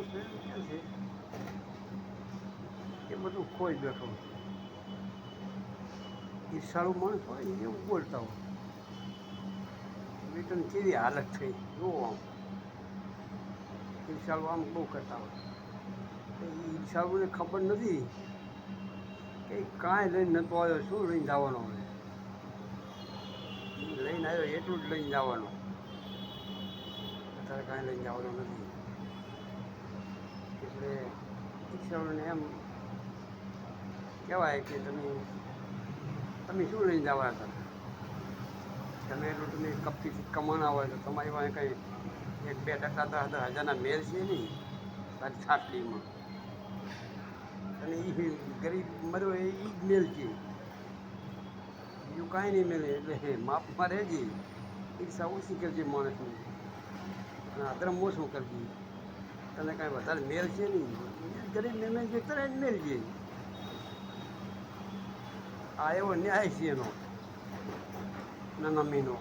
માણસ કે છે એ બધું ખોઈ બેઠો. ઈર્ષાળુ માણસ હોય ને એવું બોલતા હોય. બેટન કેવી હાલત થઈ જુઓ આમ. ઈર્ષાળુ આમ બહુ કરતા હોય. એ ઈર્ષાળુને ખબર નથી કે કાંઈ લઈને નહોતો આવ્યો, શું લઈને જવાનો હોય. લઈને આવ્યો એટલું જ લઈને જવાનું, અત્યારે કાંઈ લઈને જવાનું નથી. એટલે ઈર્ષાળુને એમ કહેવાય કે તમે શું લઈને જવાના હતા. તમે એટલું તમે કપટીથી કમાણા હોય તો તમારી પાસે કંઈ 1-2 ટકા 10,000 મેળ છે નહીં તારી છાટલીમાં. અને એ ગરીબ મર્યો એ જ મેલ છે, બીજું કાંઈ નહીં મેલે. એટલે માપમાં રહેજે, ઈર્ષા ઓછી કરજે માણસની અને અધર્મ ઓછું કરજે. તને કાંઈ વધારે મેલ છે નહીં, ગરીબ મેલ છે તને જ મેલ છે. આ એવો ન્યાય છે એનો નમીનો.